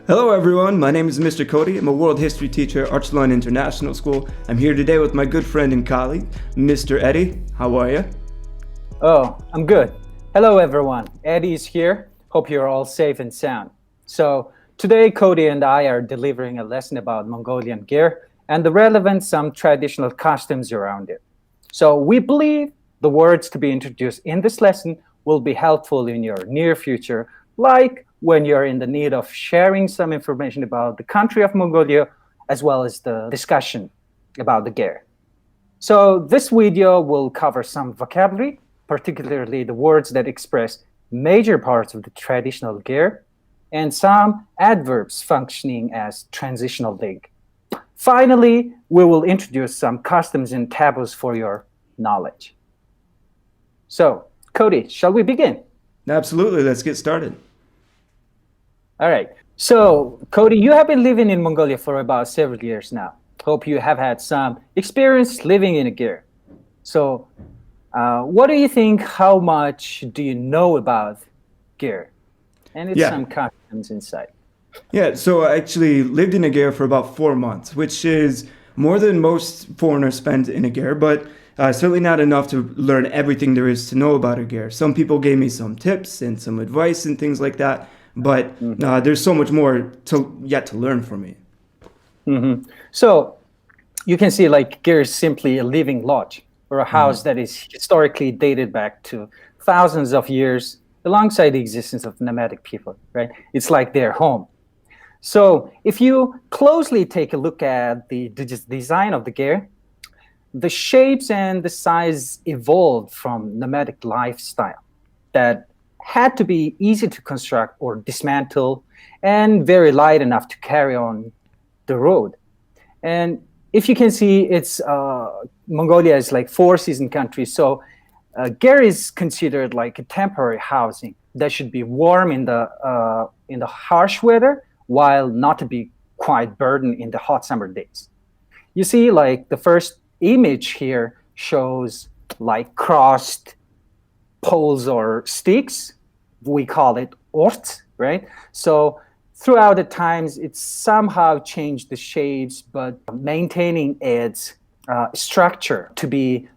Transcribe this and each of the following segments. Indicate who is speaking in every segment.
Speaker 1: Hello everyone, my name is Mr. Cody. I'm a world history teacher at Archline International School. I'm here today with my good friend and colleague, Mr. Eddie. How are you?
Speaker 2: Oh, I'm good. Hello everyone, Eddie is here. Hope you're all safe and sound. So today Cody and I are delivering a lesson about Mongolian Ger and the relevant some traditional customs around it. So we believe the words to be introduced in this lesson will be helpful in your near future, like when you're in the need of sharing some information about the country of Mongolia, as well as the discussion about the Ger. So this video will cover some vocabulary, particularly the words that express major parts of the traditional Ger, and some adverbs functioning as transitional link. Finally, we will introduce some customs and taboos for your knowledge. So, Cody, shall we begin?
Speaker 1: Absolutely, let's get started.
Speaker 2: All right. So, Cody, you have been living in Mongolia for about several years now. Hope you have had some experience living in a Ger. So, what do you think? How much do you know about Ger? And it's some customs inside.
Speaker 1: Yeah, so I actually lived in a Ger for about 4 months, which is more than most foreigners spend in a Ger, but certainly not enough to learn everything there is to know about a Ger. Some people gave me some tips and some advice and things like that, but there's so much more yet to learn from me.
Speaker 2: So you can see like Ger is simply a living lodge or a house that is historically dated back to thousands of years alongside the existence of nomadic people, right? It's like their home. So if you closely take a look at the design of the Ger, the shapes and the size evolved from nomadic lifestyle that had to be easy to construct or dismantle and very light enough to carry on the road. And if you can see, it's Mongolia is like 4-season country, so Ger is considered like a temporary housing that should be warm in the harsh weather, while not to be quite burdened in the hot summer days. You see, like the first image here shows like crossed poles or sticks. We call it ort, right? So throughout the times, it's somehow changed the shapes, but maintaining its structure to be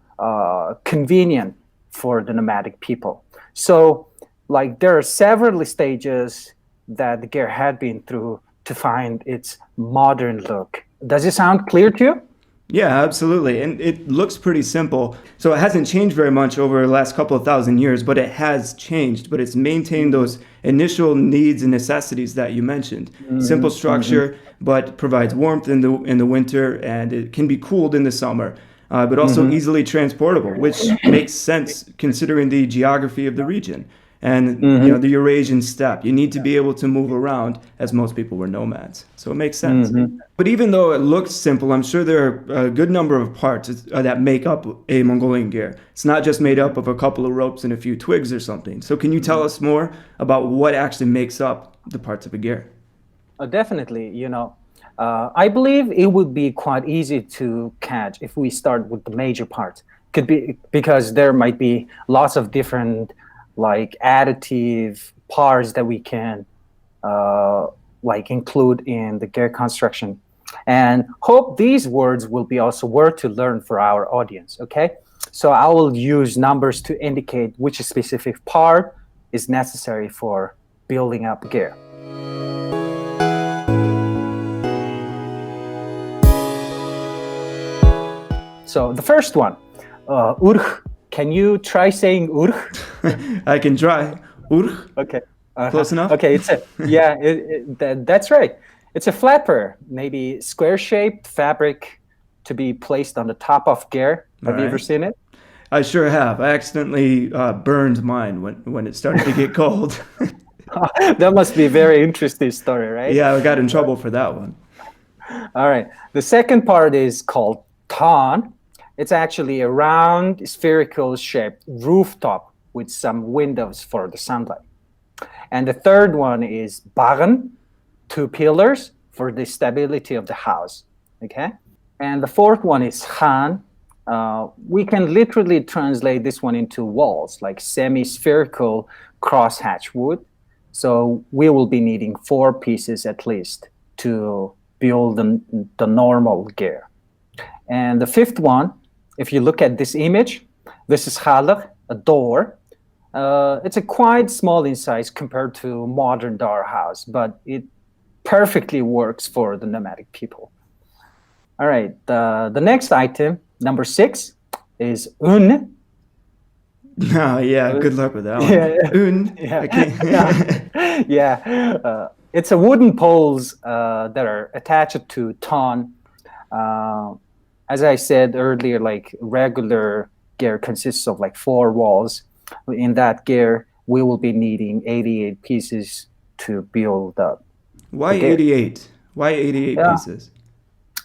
Speaker 2: convenient for the nomadic people. So like there are several stages that the Ger had been through to find its modern look. Does it sound clear to you?
Speaker 1: Yeah, absolutely. And it looks pretty simple. So it hasn't changed very much over the last couple of thousand years, but it has changed. But it's maintained those initial needs and necessities that you mentioned. Simple structure, but provides warmth in the winter, and it can be cooled in the summer, but also easily transportable, which makes sense considering the geography of the region. And the Eurasian steppe, you need to be able to move around, as most people were nomads. So it makes sense. But even though it looks simple, I'm sure there are a good number of parts that make up a Mongolian Ger. It's not just made up of a couple of ropes and a few twigs or something. So can you tell us more about what actually makes up the parts of a Ger?
Speaker 2: Definitely. I believe it would be quite easy to catch if we start with the major parts. Could be because there might be lots of different like additive parts that we can like include in the Ger construction, and hope these words will be also worth to learn for our audience. Okay, so I will use numbers to indicate which specific part is necessary for building up Ger. So the first one, urh. Can you try saying urh?
Speaker 1: I can try. Urh.
Speaker 2: Okay.
Speaker 1: Close enough?
Speaker 2: Okay, that's right. It's a flapper, maybe square-shaped fabric to be placed on the top of Ger. Have you ever seen it?
Speaker 1: I sure have. I accidentally burned mine when it started to get cold.
Speaker 2: That must be a very interesting story, right?
Speaker 1: Yeah, I got in trouble for that one.
Speaker 2: All right. The second part is called tan. It's actually a round, spherical-shaped rooftop with some windows for the sunlight. And the third one is bagan, 2 pillars for the stability of the house. Okay. And the fourth one is khan. We can literally translate this one into walls, like semi-spherical crosshatch wood. So we will be needing 4 pieces at least to build the normal gear. And the fifth one, if you look at this image, this is halach, a door. It's a quite small in size compared to modern door house, but it perfectly works for the nomadic people. All right, the next item, number 6, is un.
Speaker 1: Oh, yeah, good luck with that one.
Speaker 2: Yeah,
Speaker 1: Un.
Speaker 2: yeah,
Speaker 1: I can't.
Speaker 2: yeah. It's a wooden poles that are attached to ton. As I said earlier, like regular gear consists of like 4 walls. In that gear, we will be needing 88 pieces to build up
Speaker 1: Why
Speaker 2: the gear.
Speaker 1: 88? Why 88
Speaker 2: Yeah,
Speaker 1: pieces?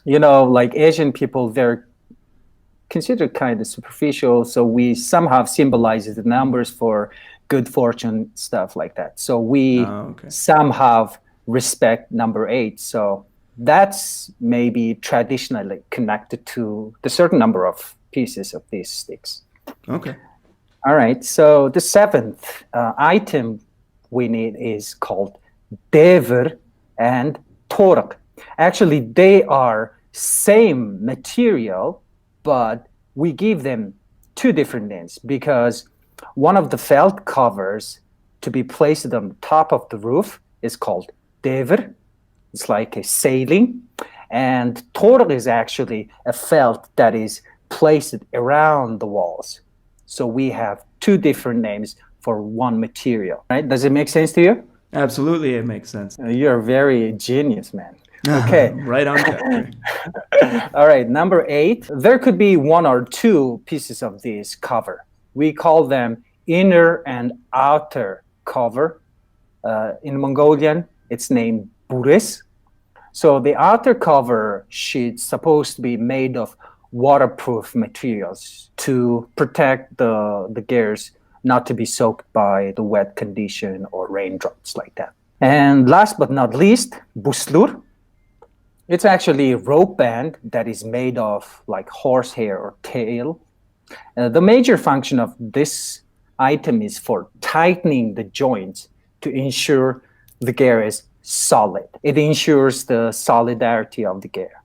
Speaker 2: like Asian people, they're considered kind of superficial, so we somehow symbolize the numbers for good fortune, stuff like that. So we
Speaker 1: Oh, okay.
Speaker 2: somehow respect number 8. So that's maybe traditionally connected to the certain number of pieces of these sticks.
Speaker 1: Okay.
Speaker 2: All right. So the 7th item we need is called dever and torak. Actually, they are same material, but we give them 2 different names because one of the felt covers to be placed on top of the roof is called dever. It's like a sailing. And torak is actually a felt that is placed around the walls. So we have 2 different names for one material, right? Does it make sense to you?
Speaker 1: Absolutely, it makes sense.
Speaker 2: You're very genius, man. Okay.
Speaker 1: Right on, Kepler.
Speaker 2: All right, number 8. There could be 1 or 2 pieces of this cover. We call them inner and outer cover. In Mongolian, it's named buris. So the outer cover sheet's supposed to be made of waterproof materials to protect the gears not to be soaked by the wet condition or raindrops like that. And last but not least, buslur. It's actually a rope band that is made of like horsehair or tail. The major function of this item is for tightening the joints to ensure the gear is solid. It ensures the solidarity of the gear.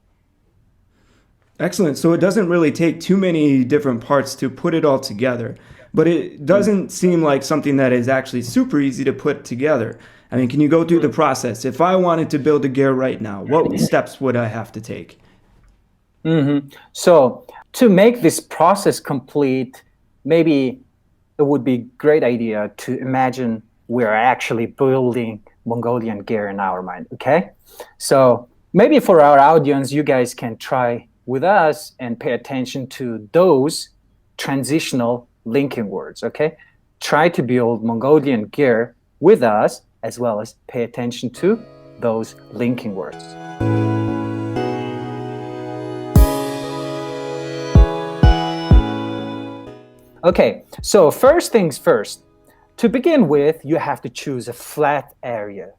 Speaker 1: Excellent. So it doesn't really take too many different parts to put it all together, but it doesn't seem like something that is actually super easy to put together. I mean, can you go through the process? If I wanted to build a gear right now, what steps would I have to take?
Speaker 2: So to make this process complete, maybe it would be a great idea to imagine we're actually building Mongolian gear in our mind, okay? So maybe for our audience, you guys can try with us and pay attention to those transitional linking words, okay? Try to build Mongolian gear with us, as well as pay attention to those linking words. Okay, so first things first. To begin with, you have to choose a flat area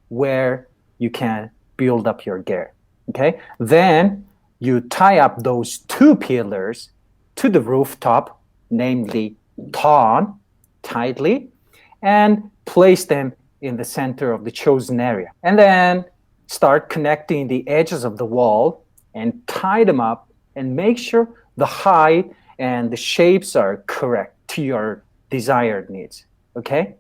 Speaker 2: where you can build up your gear, okay? Then you tie up those 2 pillars to the rooftop, namely ton, tightly, and place them in the center of the chosen area. And then start connecting the edges of the wall and tie them up and make sure the height and the shapes are correct to your desired needs, okay?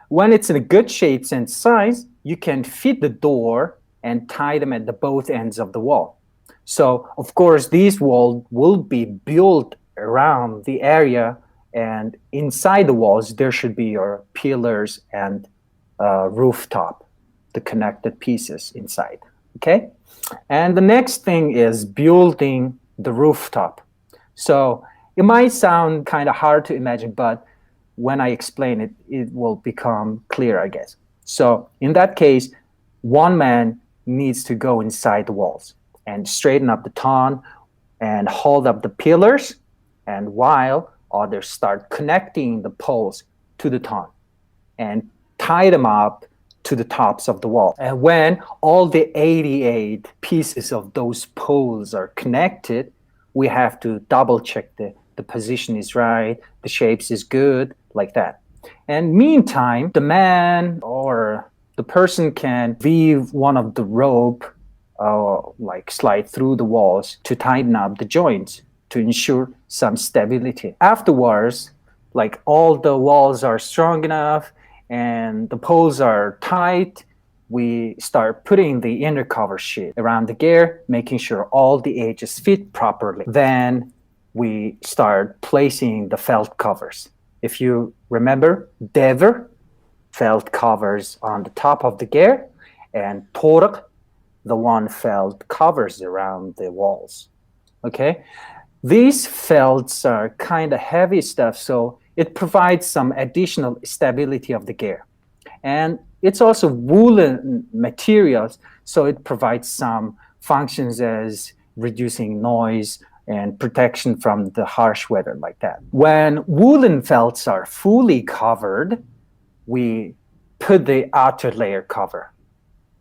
Speaker 2: When it's in a good shapes and size, you can fit the door and tie them at the both ends of the wall. So, of course, these walls will be built around the area, and inside the walls, there should be your pillars and rooftop, the connected pieces inside, okay? And the next thing is building the rooftop. So it might sound kind of hard to imagine, but when I explain it, it will become clear, I guess. So in that case, one man needs to go inside the walls and straighten up the ton and hold up the pillars, and while others start connecting the poles to the ton and tie them up to the tops of the wall. And when all the 88 pieces of those poles are connected, we have to double check the position is right, the shapes is good, like that. And meantime, the man or the person can weave one of the rope, like slide through the walls to tighten up the joints to ensure some stability. Afterwards, like all the walls are strong enough and the poles are tight, we start putting the inner cover sheet around the gear, making sure all the edges fit properly. Then we start placing the felt covers. If you remember, dever, felt covers on the top of the gear, and torg, the one felt covers around the walls. Okay? These felts are kind of heavy stuff, so it provides some additional stability of the gear. And it's also woolen materials, so it provides some functions as reducing noise and protection from the harsh weather like that. When woolen felts are fully covered, we put the outer layer cover,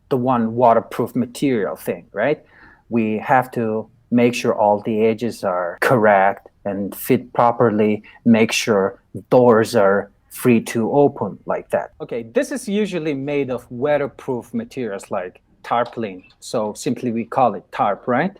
Speaker 2: the one waterproof material thing, right? We have to make sure all the edges are correct and fit properly, make sure doors are free to open like that. Okay, this is usually made of weatherproof materials like tarpaulin. So simply we call it tarp, right?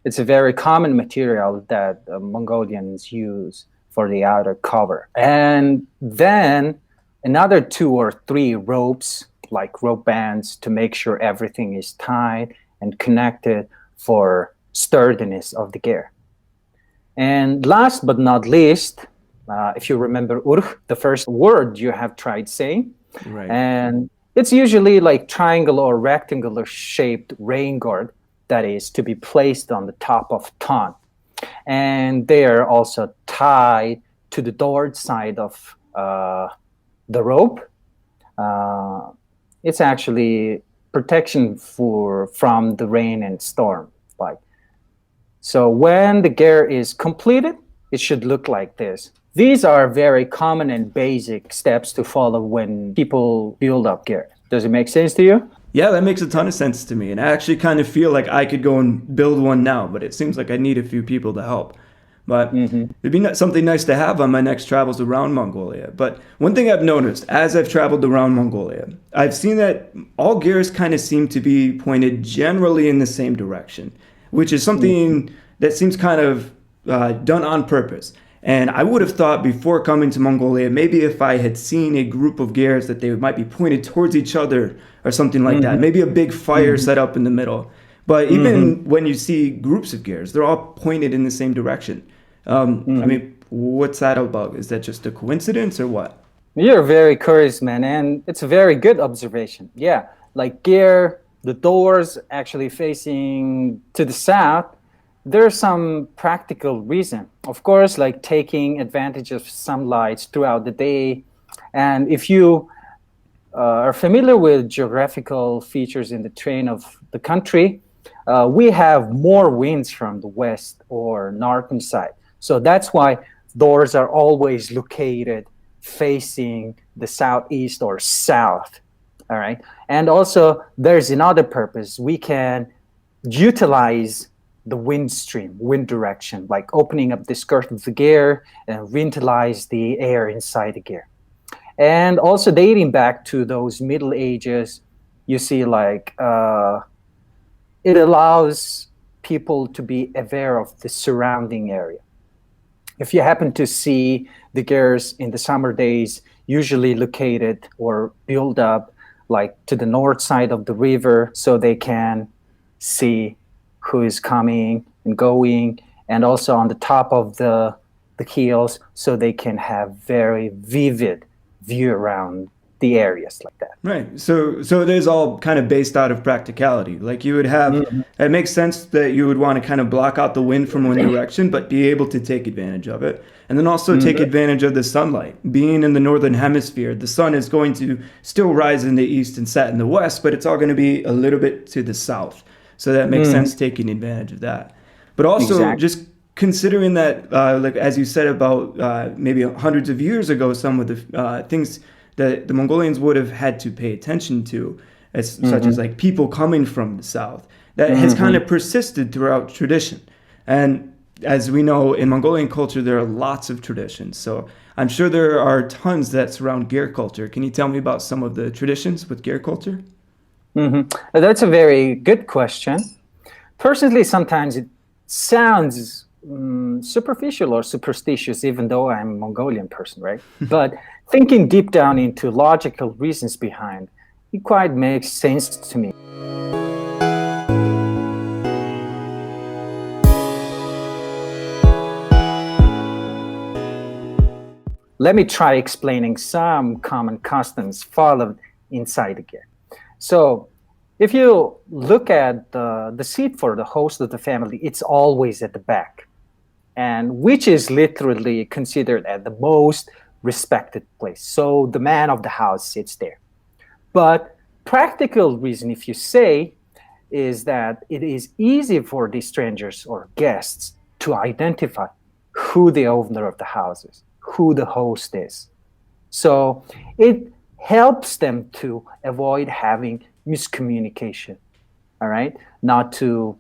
Speaker 2: It's a very common material that Mongolians use for the outer cover. And then another 2 or 3 ropes, like rope bands, to make sure everything is tight and connected for sturdiness of the gear. And last but not least, if you remember urh, the first word you have tried saying,
Speaker 1: Right.
Speaker 2: and it's usually like triangle or rectangular shaped rain guard that is to be placed on the top of ton. And they are also tied to the door side of the rope. It's actually protection from the rain and storm. So when the gear is completed, it should look like this. These are very common and basic steps to follow when people build up gear. Does it make sense to you?
Speaker 1: Yeah, that makes a ton of sense to me. And I actually kind of feel like I could go and build one now, but it seems like I need a few people to help. But it'd be something nice to have on my next travels around Mongolia. But one thing I've noticed as I've traveled around Mongolia, I've seen that all gears kind of seem to be pointed generally in the same direction, which is something that seems kind of done on purpose. And I would have thought before coming to Mongolia, maybe if I had seen a group of gears that they might be pointed towards each other or something like that, maybe a big fire set up in the middle. But even when you see groups of gears, they're all pointed in the same direction. I mean, what's that about? Is that just a coincidence or what?
Speaker 2: You're very curious, man, and it's a very good observation. Yeah, like gear, the doors actually facing to the south, there's some practical reason. Of course, like taking advantage of sunlight throughout the day. And if you are familiar with geographical features in the terrain of the country, we have more winds from the west or northern side. So that's why doors are always located facing the southeast or south. All right. And also there's another purpose. We can utilize the wind stream, wind direction, like opening up the skirt of the gear and ventilize the air inside the gear. And also dating back to those Middle Ages, you see like it allows people to be aware of the surrounding area. If you happen to see the gears in the summer days, usually located or built up like to the north side of the river, so they can see who is coming and going, and also on the top of the keels, so they can have very vivid view around the areas like that.
Speaker 1: Right. So it is all kind of based out of practicality. Like you would have, it makes sense that you would want to kind of block out the wind from one direction, but be able to take advantage of it. And then also take advantage of the sunlight. Being in the northern hemisphere, the sun is going to still rise in the east and set in the west, but it's all going to be a little bit to the south. So that makes sense taking advantage of that. But also just considering that, like as you said about maybe hundreds of years ago, some of the things that the Mongolians would have had to pay attention to, such as like people coming from the south, that has kind of persisted throughout tradition. And as we know, in Mongolian culture, there are lots of traditions. So I'm sure there are tons that surround Ger culture. Can you tell me about some of the traditions with Ger culture?
Speaker 2: That's a very good question. Personally, sometimes it sounds superficial or superstitious, even though I'm a Mongolian person, right? But thinking deep down into logical reasons behind, it quite makes sense to me. Let me try explaining some common customs followed inside the Ger. So if you look at the seat for the host of the family, it's always at the back, and which is literally considered as the most respected place. So the man of the house sits there. But practical reason, if you say, is that it is easy for the strangers or guests to identify who the owner of the house is, who the host is. So it helps them to avoid having miscommunication, all right? Not to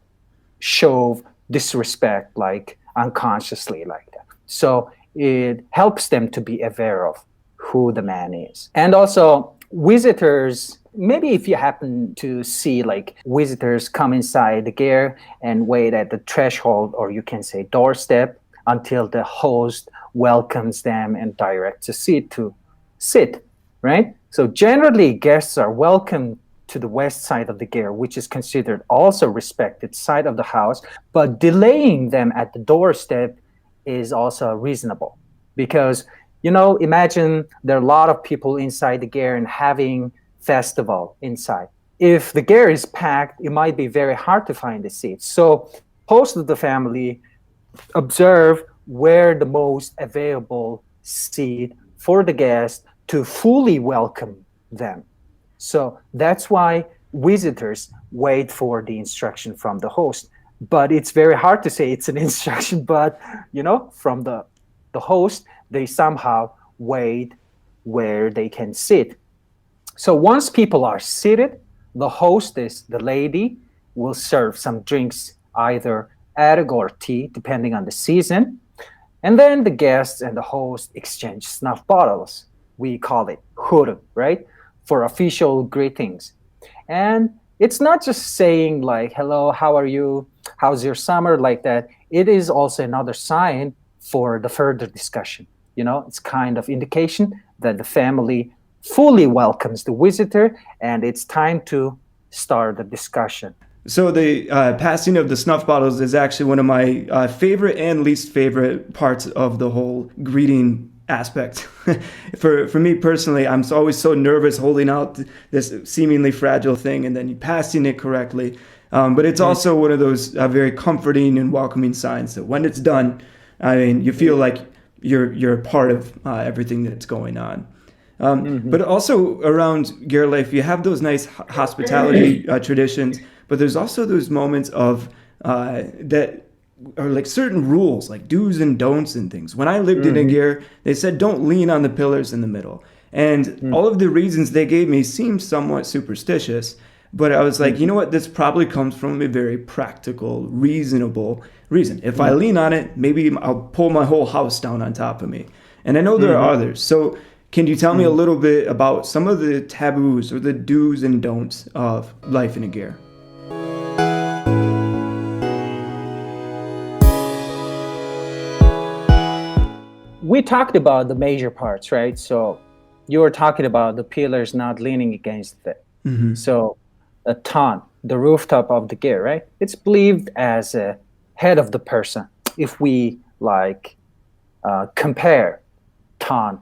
Speaker 2: show disrespect like unconsciously like that. So it helps them to be aware of who the man is. And also visitors, maybe if you happen to see like visitors come inside the Ger and wait at the threshold, or you can say doorstep, until the host welcomes them and directs a seat to sit, right? So generally guests are welcome to the west side of the Ger, which is considered also respected side of the house, but delaying them at the doorstep is also reasonable. Because, imagine there are a lot of people inside the Ger and having festival inside. If the Ger is packed, it might be very hard to find a seat. So host of the family observe where the most available seat for the guest to fully welcome them. So that's why visitors wait for the instruction from the host. But it's very hard to say it's an instruction, but from the host, they somehow wait where they can sit. So once people are seated, the hostess, the lady, will serve some drinks, either arg or tea, depending on the season. And then the guests and the host exchange snuff bottles. We call it hur, right? For official greetings. And it's not just saying like, hello, how are you? How's your summer? Like that. It is also another sign for the further discussion. It's kind of indication that the family fully welcomes the visitor and it's time to start the discussion.
Speaker 1: So the passing of the snuff bottles is actually one of my favorite and least favorite parts of the whole greeting aspect. For me personally, I'm always so nervous holding out this seemingly fragile thing and then passing it correctly. But it's also one of those very comforting and welcoming signs that when it's done, you feel like you're a part of everything that's going on. But also around Ger life, you have those nice hospitality traditions. But there's also those moments of that are like certain rules, like do's and don'ts and things. When I lived in a Ger, they said don't lean on the pillars in the middle. And all of the reasons they gave me seemed somewhat superstitious. But I was like, you know what? This probably comes from a very practical, reasonable reason. If I lean on it, maybe I'll pull my whole house down on top of me. And I know there are others. So can you tell me a little bit about some of the taboos or the do's and don'ts of life in a Ger?
Speaker 2: We talked about the major parts, right? So you were talking about the pillars not leaning against it. So a ton, the rooftop of the Ger, right? It's believed as a head of the person. If we compare ton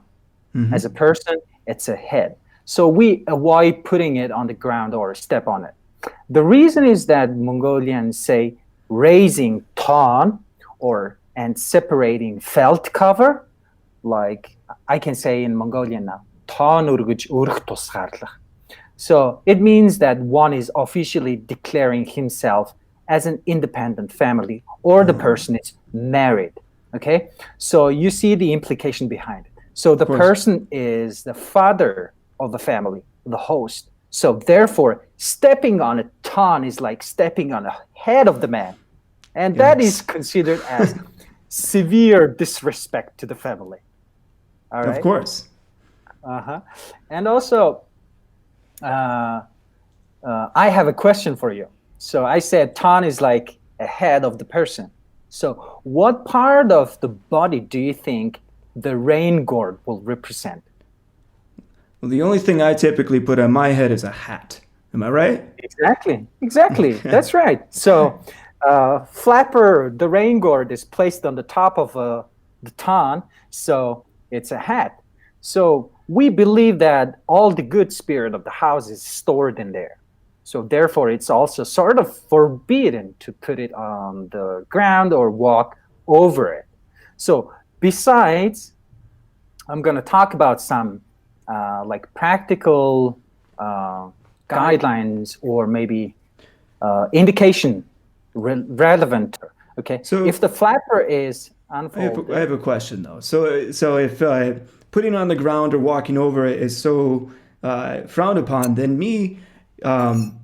Speaker 2: as a person, it's a head. So we avoid putting it on the ground or step on it. The reason is that Mongolians say raising ton and separating felt cover, like I can say in Mongolian now, ton urguj urg tosgarlach. So it means that one is officially declaring himself as an independent family or the person is married, okay? So you see the implication behind it. So the person is the father of the family, the host. So therefore, stepping on a ton is like stepping on the head of the man. And that is
Speaker 1: Yikes.
Speaker 2: considered as severe disrespect to the family. All
Speaker 1: Of
Speaker 2: right.
Speaker 1: course.
Speaker 2: Uh-huh. And also, uh, I have a question for you. So I said Tan is like a head of the person. So what part of the body do you think the rain gourd will represent?
Speaker 1: Well, the only thing I typically put on my head is a hat. Am I right?
Speaker 2: Exactly, exactly. That's right. So, flapper, the rain gourd is placed on the top of the tan, so it's a hat. So we believe that all the good spirit of the house is stored in there. So therefore, it's also sort of forbidden to put it on the ground or walk over it. So besides, I'm going to talk about some like practical uh, guidelines or maybe indication relevant. Okay, if
Speaker 1: So
Speaker 2: the flapper is
Speaker 1: I
Speaker 2: unfolded,
Speaker 1: have a question though. So if putting on the ground or walking over it is so frowned upon, then um,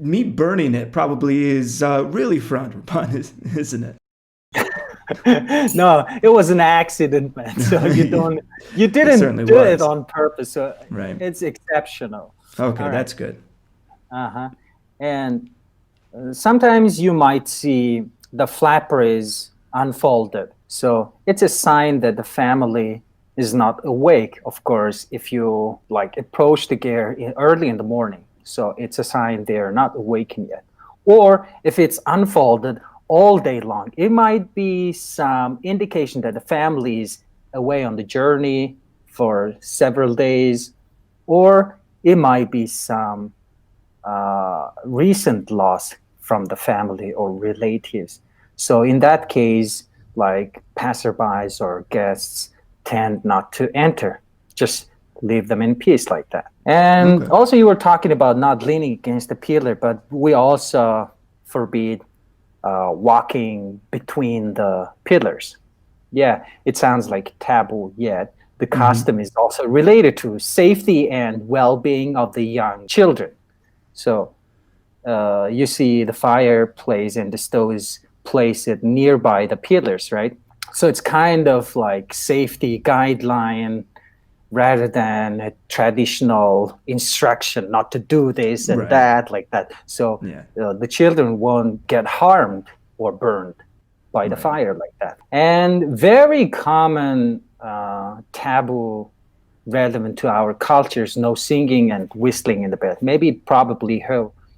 Speaker 1: me burning it probably is really frowned upon, isn't it?
Speaker 2: no, it was an accident, man. So you
Speaker 1: It
Speaker 2: didn't
Speaker 1: certainly
Speaker 2: do it
Speaker 1: was.
Speaker 2: on purpose. So
Speaker 1: Right.
Speaker 2: it's exceptional.
Speaker 1: Okay,
Speaker 2: All right.
Speaker 1: that's good.
Speaker 2: Uh-huh. And sometimes you might see the flapper is unfolded. So it's a sign that the family is not awake, of course, if you like approach the gear early in the morning. So it's a sign they're not awakened yet. Or if it's unfolded all day long, it might be some indication that the family is away on the journey for several days, or it might be some recent loss from the family or relatives. So in that case, like passerbys or guests tend not to enter, just leave them in peace like that. And
Speaker 1: Okay.
Speaker 2: also, you were talking about not leaning against the pillar, but we also forbid walking between the pillars. Yeah, it sounds like taboo, yet the
Speaker 1: Hmm.
Speaker 2: custom is also related to safety and well-being of the young children. So you see the fireplace and the stove is placed nearby the pillars, right? So it's kind of like safety guideline rather than a traditional instruction not to do this and
Speaker 1: Right.
Speaker 2: that like that. So
Speaker 1: Yeah.
Speaker 2: the children won't get harmed or burned by the
Speaker 1: Right.
Speaker 2: fire like that. And very common taboo relevant to our cultures, no singing and whistling in the bed. Maybe probably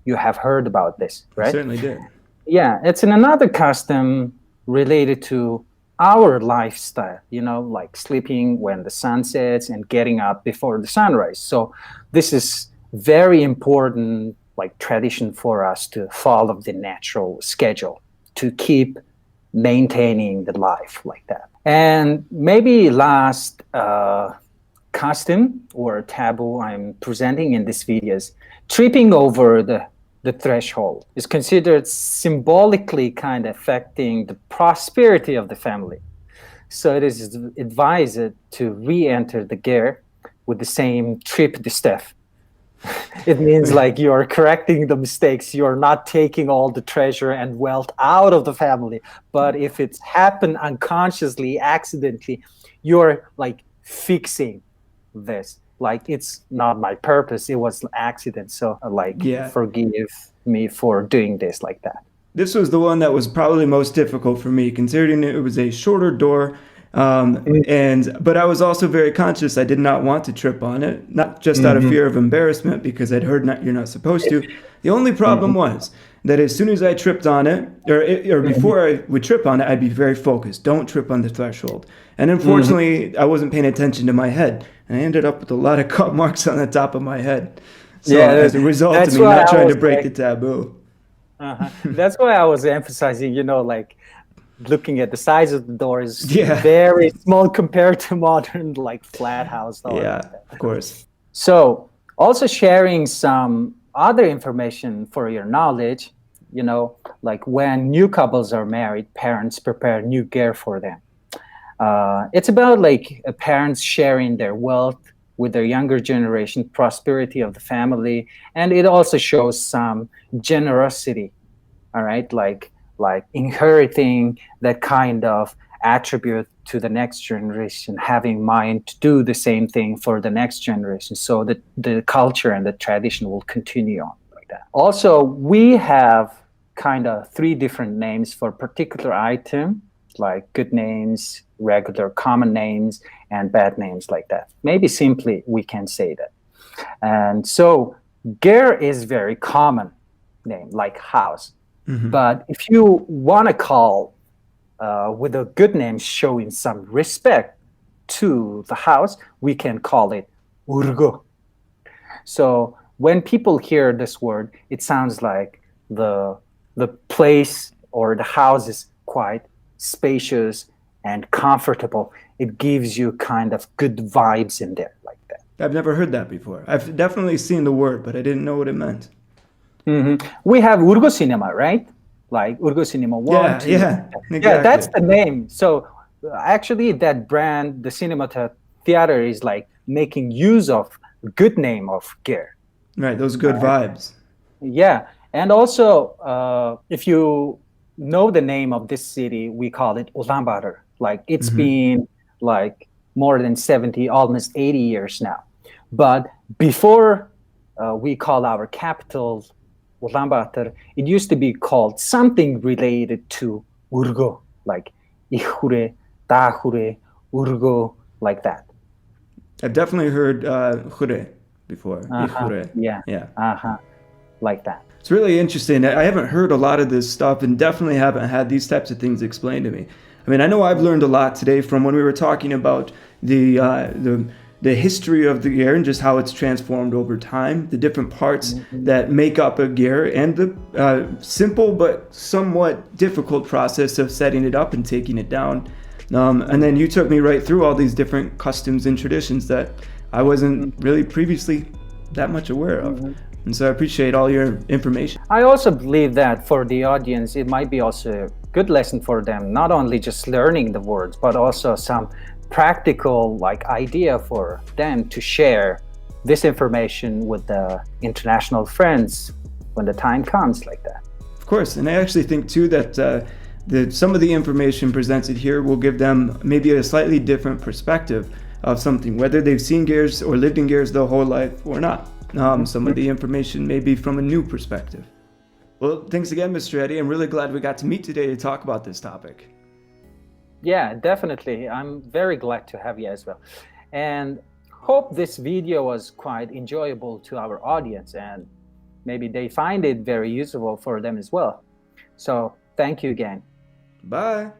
Speaker 2: you have heard about this,
Speaker 1: I
Speaker 2: right?
Speaker 1: certainly did.
Speaker 2: Yeah, it's in another custom related to our lifestyle, like sleeping when the sun sets and getting up before the sunrise. So this is very important like tradition for us to follow the natural schedule to keep maintaining the life like that. And maybe last custom or taboo I'm presenting in this video is tripping over the threshold is considered symbolically kind of affecting the prosperity of the family. So it is advised to re-enter the gear with the same trip de step. It means like you're correcting the mistakes. You're not taking all the treasure and wealth out of the family. But if it's happened unconsciously, accidentally, you're like fixing this. Like it's not my purpose. It was an accident. So like
Speaker 1: Yeah.
Speaker 2: forgive me for doing this like that.
Speaker 1: This was the one that was probably most difficult for me, considering it was a shorter door. But I was also very conscious I did not want to trip on it, not just out of
Speaker 2: Mm-hmm.
Speaker 1: fear of embarrassment, because I'd heard you're not supposed to. The only
Speaker 2: Mm-hmm.
Speaker 1: problem was that as soon as I tripped on it, or
Speaker 2: Mm-hmm.
Speaker 1: before I would trip on it, I'd be very focused. Don't trip on the threshold. And
Speaker 2: Mm-hmm.
Speaker 1: unfortunately, I wasn't paying attention to my head, and I ended up with a lot of cut marks on the top of my head. So
Speaker 2: Yeah,
Speaker 1: as a result of
Speaker 2: that's
Speaker 1: me
Speaker 2: why
Speaker 1: not
Speaker 2: I
Speaker 1: trying
Speaker 2: was
Speaker 1: to break
Speaker 2: like,
Speaker 1: the taboo.
Speaker 2: that's why I was emphasizing, like looking at the size of the door is
Speaker 1: Yeah.
Speaker 2: very small compared to modern like flat house door
Speaker 1: Yeah,
Speaker 2: like that.
Speaker 1: of course.
Speaker 2: So also sharing some other information for your knowledge, like when new couples are married, parents prepare new gear for them. It's about like parents sharing their wealth with their younger generation, prosperity of the family, and it also shows some generosity. All right, like like inheriting that kind of attribute to the next generation, having mind to do the same thing for the next generation, so that the culture and the tradition will continue on like that. Also, we have kind of three different names for particular item, like good names, regular common names, and bad names like that. Maybe simply we can say that. And so Ger is very common name, like house. But if you want to call with a good name showing some respect to the house, we can call it urgo. So when people hear this word, it sounds like the place or the house is quite spacious and comfortable. It gives you kind of good vibes in there like that.
Speaker 1: I've never heard that before. I've definitely seen the word, but I didn't know what it meant.
Speaker 2: We have Urgo Cinema, right? Like Urgo Cinema 1,
Speaker 1: Yeah,
Speaker 2: 2.
Speaker 1: yeah, exactly.
Speaker 2: Yeah, that's the name. So actually that brand, the cinema theater, is like making use of good name of Ger.
Speaker 1: Right, those good vibes.
Speaker 2: Yeah, and also if you know the name of this city, we call it Ulaanbaatar. Like it's been like more than 70, almost 80 years now. But before we call our capital Ulaanbaatar, it used to be called something related to Urgo, like Ihure, Dahure, Urgo, like that.
Speaker 1: I've definitely heard Hure before. Ihure.
Speaker 2: Yeah. Like that.
Speaker 1: It's really interesting. I haven't heard a lot of this stuff and definitely haven't had these types of things explained to me. I mean, I know I've learned a lot today from when we were talking about the history of the Ger and just how it's transformed over time, the different parts that make up a Ger, and the simple but somewhat difficult process of setting it up and taking it down. And then you took me right through all these different customs and traditions that I wasn't really previously that much aware of. And so I appreciate all your information.
Speaker 2: I also believe that for the audience, it might be also a good lesson for them, not only just learning the words, but also some practical like idea for them to share this information with the international friends when the time comes like that.
Speaker 1: Of course, and I actually think too that some of the information presented here will give them maybe a slightly different perspective of something, whether they've seen Gers or lived in Gers their whole life or not. Some of the information may be from a new perspective. Well, thanks again, Mr. Eddie. I'm really glad we got to meet today to talk about this topic.
Speaker 2: Yeah, definitely. I'm very glad to have you as well. And hope this video was quite enjoyable to our audience and maybe they find it very useful for them as well. So thank you again.
Speaker 1: Bye.